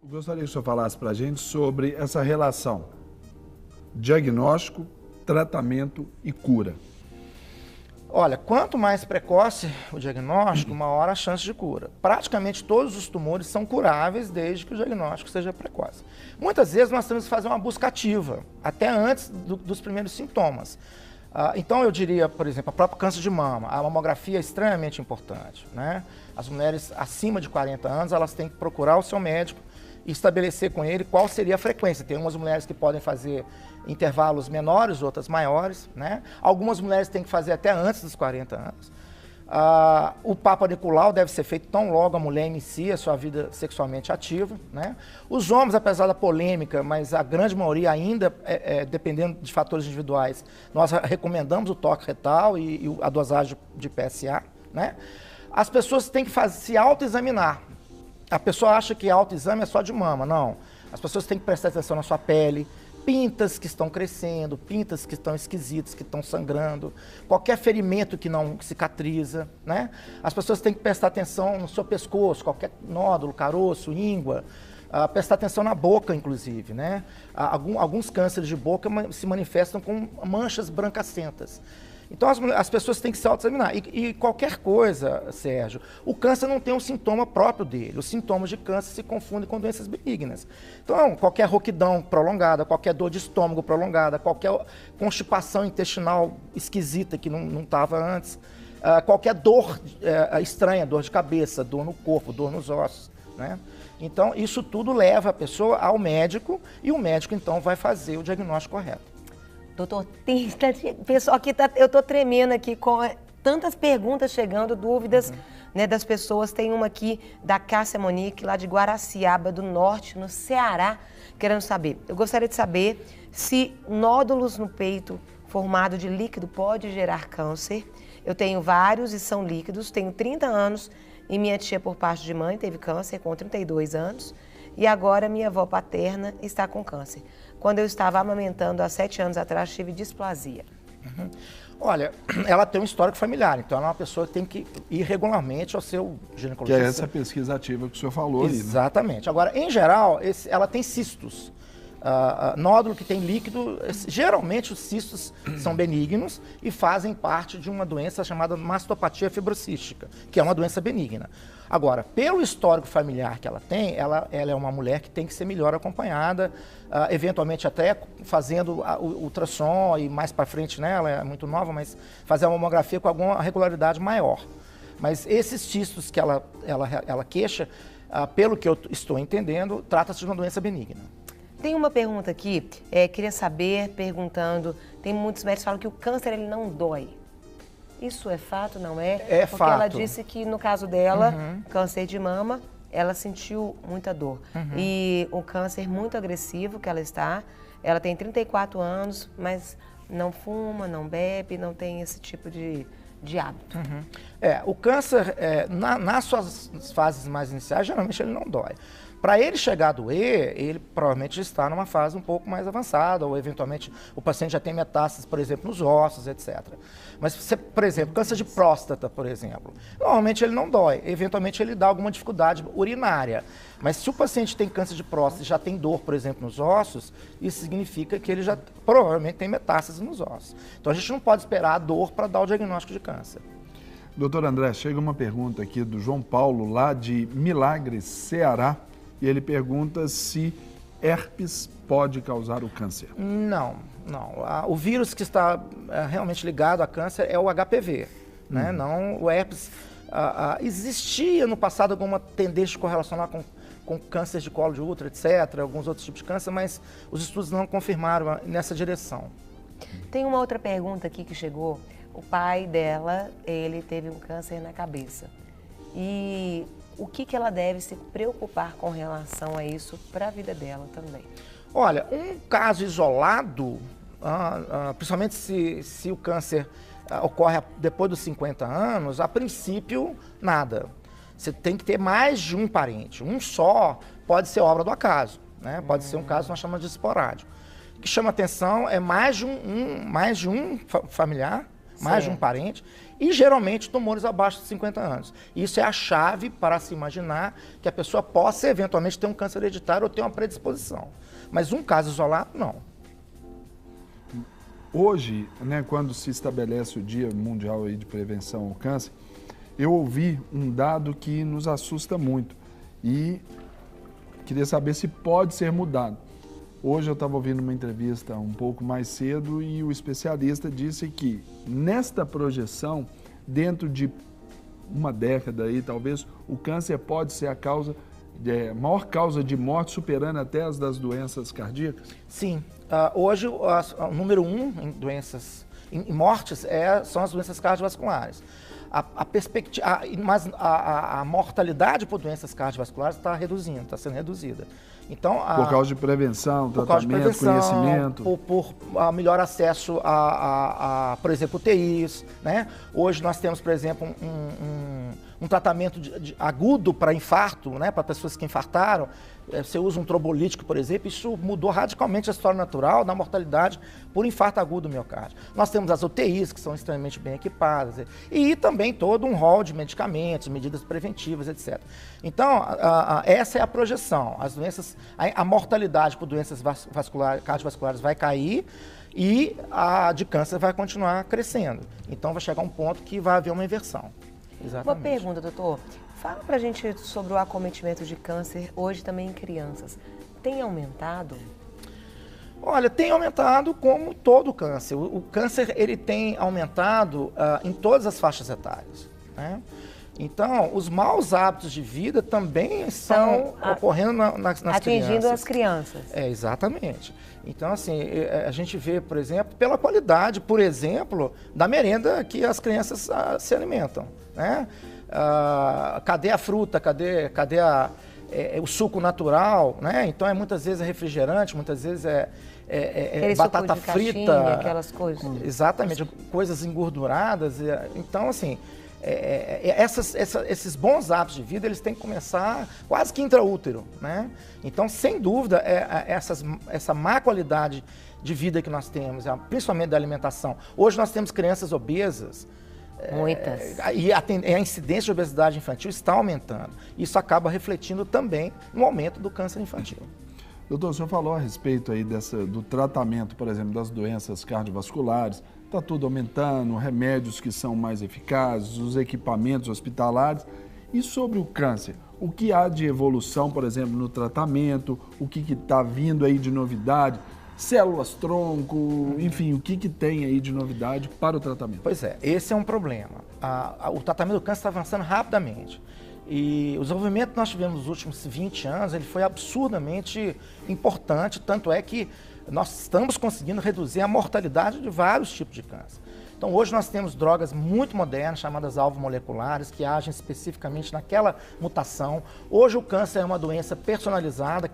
Eu gostaria que o senhor falasse para a gente sobre essa relação diagnóstico, tratamento e cura. Olha, quanto mais precoce o diagnóstico, maior a chance de cura. Praticamente todos os tumores são curáveis desde que o diagnóstico seja precoce. Muitas vezes nós temos que fazer uma busca ativa, até antes dos primeiros sintomas. Então eu diria, por exemplo, o próprio câncer de mama, a mamografia é extremamente importante, né? As mulheres acima de 40 anos, elas têm que procurar o seu médico e estabelecer com ele qual seria a frequência. Tem umas mulheres que podem fazer intervalos menores, outras maiores, né? Algumas mulheres têm que fazer até antes dos 40 anos. O Papa Nicolau deve ser feito tão logo a mulher inicia a sua vida sexualmente ativa, né? Os homens, apesar da polêmica, mas a grande maioria ainda, dependendo de fatores individuais, nós recomendamos o toque retal e a dosagem de PSA, né? As pessoas têm que se autoexaminar. A pessoa acha que autoexame é só de mama, não. As pessoas têm que prestar atenção na sua pele, pintas que estão crescendo, pintas que estão esquisitas, que estão sangrando, qualquer ferimento que não cicatriza, né? As pessoas têm que prestar atenção no seu pescoço, qualquer nódulo, caroço, íngua, prestar atenção na boca, inclusive, né? Alguns cânceres de boca se manifestam com manchas brancacentas. Então as pessoas têm que se autoexaminar. E qualquer coisa, Sérgio, o câncer não tem um sintoma próprio dele. Os sintomas de câncer se confundem com doenças benignas. Então, qualquer rouquidão prolongada, qualquer dor de estômago prolongada, qualquer constipação intestinal esquisita que não estava antes, qualquer dor estranha, dor de cabeça, dor no corpo, dor nos ossos, né? Então, isso tudo leva a pessoa ao médico e o médico, então, vai fazer o diagnóstico correto. Doutor, pessoal, eu estou tremendo aqui com tantas perguntas chegando, dúvidas, né, das pessoas. Tem uma aqui da Cássia Monique, lá de Guaraciaba do Norte, no Ceará, querendo saber. Eu gostaria de saber se nódulos no peito formado de líquido pode gerar câncer. Eu tenho vários e são líquidos, tenho 30 anos e minha tia por parte de mãe teve câncer com 32 anos e agora minha avó paterna está com câncer. Quando eu estava amamentando há 7 anos atrás, tive displasia. Olha, ela tem um histórico familiar, então ela é uma pessoa que tem que ir regularmente ao seu ginecologista. Que é essa pesquisa ativa que o senhor falou. Exatamente. Ali, né? Agora, em geral, ela tem cistos. Nódulo que tem líquido, geralmente os cistos são benignos e fazem parte de uma doença chamada mastopatia fibrocística, que é uma doença benigna. Agora, pelo histórico familiar que ela tem, ela é uma mulher que tem que ser melhor acompanhada, eventualmente até fazendo o ultrassom e mais para frente, né, ela é muito nova, mas fazer a mamografia com alguma regularidade maior. Mas esses cistos que ela queixa, pelo que eu estou entendendo, trata-se de uma doença benigna. Tem uma pergunta aqui, queria saber, perguntando, tem muitos médicos que falam que o câncer ele não dói. Isso é fato, não é? É porque fato. Ela disse que no caso dela, câncer de mama, ela sentiu muita dor. E um câncer muito agressivo que ela tem 34 anos, mas não fuma, não bebe, não tem esse tipo de hábito. O câncer, nas suas fases mais iniciais, geralmente ele não dói. Para ele chegar a doer, ele provavelmente está numa fase um pouco mais avançada, ou eventualmente o paciente já tem metástases, por exemplo, nos ossos, etc. Mas, por exemplo, câncer de próstata, por exemplo, normalmente ele não dói, eventualmente ele dá alguma dificuldade urinária. Mas se o paciente tem câncer de próstata e já tem dor, por exemplo, nos ossos, isso significa que ele já provavelmente tem metástases nos ossos. Então a gente não pode esperar a dor para dar o diagnóstico de câncer. Doutor André, chega uma pergunta aqui do João Paulo, lá de Milagres, Ceará. E ele pergunta se herpes pode causar o câncer. Não. O vírus que está realmente ligado a câncer é o HPV, né? Não o herpes. Existia no passado alguma tendência de correlacionar com câncer de colo de útero, etc., alguns outros tipos de câncer, mas os estudos não confirmaram nessa direção. Tem uma outra pergunta aqui que chegou. O pai dela, ele teve um câncer na cabeça. E o que ela deve se preocupar com relação a isso para a vida dela também? Olha, um caso isolado, principalmente se o câncer ocorre depois dos 50 anos, a princípio, nada. Você tem que ter mais de um parente. Um só pode ser obra do acaso, né? Pode ser um caso que nós chamamos de esporádico. O que chama atenção é mais de um familiar, mais de um parente, e geralmente tumores abaixo de 50 anos. Isso é a chave para se imaginar que a pessoa possa eventualmente ter um câncer hereditário ou ter uma predisposição. Mas um caso isolado, não. Hoje, né, quando se estabelece o Dia Mundial aí de Prevenção ao Câncer, eu ouvi um dado que nos assusta muito e queria saber se pode ser mudado. Hoje eu estava ouvindo uma entrevista um pouco mais cedo e o especialista disse que nesta projeção, dentro de uma década aí, talvez, o câncer pode ser a maior causa de morte, superando até as das doenças cardíacas? Sim. Hoje, o número 1 em doenças, em mortes, são as doenças cardiovasculares. Mas a mortalidade por doenças cardiovasculares está sendo reduzida. Então, por causa de prevenção, tratamento, conhecimento. Por melhor acesso por exemplo, UTIs, né? Hoje nós temos, por exemplo, um tratamento agudo para infarto, né? Para pessoas que infartaram. Você usa um trombolítico, por exemplo, isso mudou radicalmente a história natural da mortalidade por infarto agudo do miocárdio. Nós temos as UTIs, que são extremamente bem equipadas, e também todo um rol de medicamentos, medidas preventivas, etc. Então, essa é a projeção. As doenças, a mortalidade por doenças cardiovasculares vai cair e a de câncer vai continuar crescendo. Então, vai chegar um ponto que vai haver uma inversão. Exatamente. Uma pergunta, doutor. Fala pra gente sobre o acometimento de câncer hoje também em crianças. Tem aumentado? Olha, tem aumentado como todo o câncer. O câncer ele tem aumentado em todas as faixas etárias, né? Então, os maus hábitos de vida também estão ocorrendo nas crianças. Atingindo as crianças. Exatamente. Então, assim, a gente vê, por exemplo, pela qualidade, por exemplo, da merenda que as crianças se alimentam, né? Cadê a fruta, cadê o suco natural, né? Então muitas vezes é refrigerante, muitas vezes é batata frita, caixinha, aquelas coisas. Exatamente, coisas engorduradas. Então, assim, esses bons hábitos de vida, eles têm que começar quase que intraútero, né? Então, sem dúvida, essa má qualidade de vida que nós temos, principalmente da alimentação. Hoje nós temos crianças obesas. Muitas. E a incidência de obesidade infantil está aumentando. Isso acaba refletindo também no aumento do câncer infantil. Doutor, o senhor falou a respeito aí do tratamento, por exemplo, das doenças cardiovasculares. Está tudo aumentando, remédios que são mais eficazes, os equipamentos hospitalares. E sobre o câncer, o que há de evolução, por exemplo, no tratamento? O que está vindo aí de novidade? Células-tronco, enfim, o que tem aí de novidade para o tratamento? Pois é, esse é um problema. O tratamento do câncer está avançando rapidamente. E o desenvolvimento que nós tivemos nos últimos 20 anos, ele foi absurdamente importante, tanto é que nós estamos conseguindo reduzir a mortalidade de vários tipos de câncer. Então, hoje nós temos drogas muito modernas, chamadas alvo-moleculares, que agem especificamente naquela mutação. Hoje o câncer é uma doença personalizada,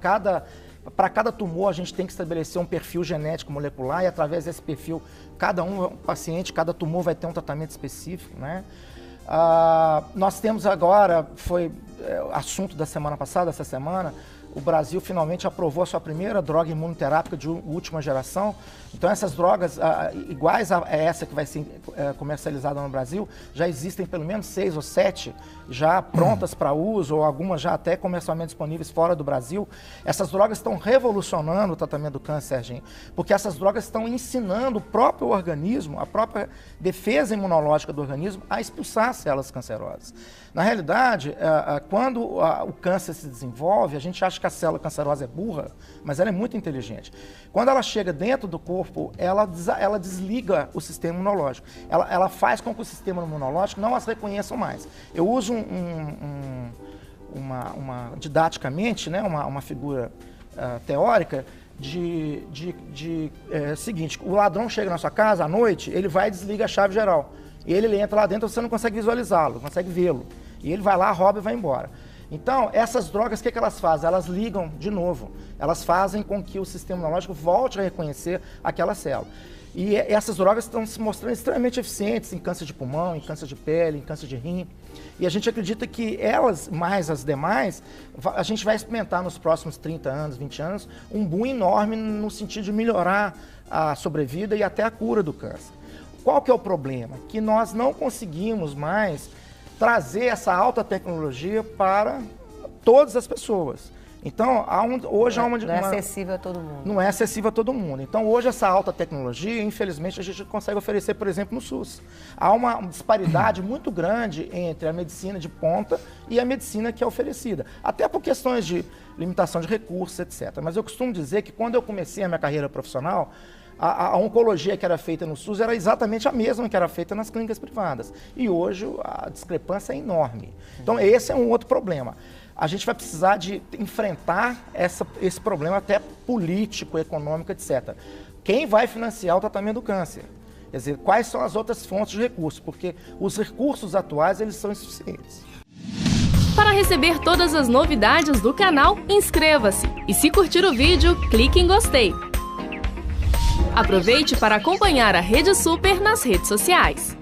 para cada tumor, a gente tem que estabelecer um perfil genético molecular e, através desse perfil, cada paciente, cada tumor vai ter um tratamento específico, né? Nós temos agora, foi assunto da semana passada, essa semana, o Brasil finalmente aprovou a sua primeira droga imunoterápica de última geração. Então, essas drogas iguais a essa que vai ser comercializada no Brasil, já existem pelo menos 6 ou 7 já prontas para uso, ou algumas já até comercialmente disponíveis fora do Brasil. Essas drogas estão revolucionando o tratamento do câncer, Serginho, porque essas drogas estão ensinando o próprio organismo, a própria defesa imunológica do organismo, a expulsar células cancerosas. Na realidade, quando o câncer se desenvolve, a gente acha que a célula cancerosa é burra, mas ela é muito inteligente. Quando ela chega dentro do corpo, ela desliga o sistema imunológico. Ela faz com que o sistema imunológico não as reconheça mais. Eu uso didaticamente, né, uma figura teórica seguinte: o ladrão chega na sua casa à noite, ele vai e desliga a chave geral. E ele entra lá dentro, você não consegue visualizá-lo, não consegue vê-lo. E ele vai lá, rouba e vai embora. Então, essas drogas, o que elas fazem? Elas ligam de novo. Elas fazem com que o sistema imunológico volte a reconhecer aquela célula. E essas drogas estão se mostrando extremamente eficientes em câncer de pulmão, em câncer de pele, em câncer de rim. E a gente acredita que elas, mais as demais, a gente vai experimentar nos próximos 30 anos, 20 anos, um boom enorme no sentido de melhorar a sobrevida e até a cura do câncer. Qual que é o problema? Que nós não conseguimos mais trazer essa alta tecnologia para todas as pessoas. Então, hoje há uma... Não é acessível a todo mundo. Não é acessível a todo mundo. Então, hoje, essa alta tecnologia, infelizmente, a gente consegue oferecer, por exemplo, no SUS. Há uma disparidade muito grande entre a medicina de ponta e a medicina que é oferecida. Até por questões de limitação de recursos, etc. Mas eu costumo dizer que quando eu comecei a minha carreira profissional, a oncologia que era feita no SUS era exatamente a mesma que era feita nas clínicas privadas. E hoje a discrepância é enorme. Então, esse é um outro problema. A gente vai precisar de enfrentar esse problema até político, econômico, etc. Quem vai financiar o tratamento do câncer? Quer dizer, quais são as outras fontes de recursos? Porque os recursos atuais, eles são insuficientes. Para receber todas as novidades do canal, inscreva-se. E se curtir o vídeo, clique em gostei. Aproveite para acompanhar a Rede Super nas redes sociais.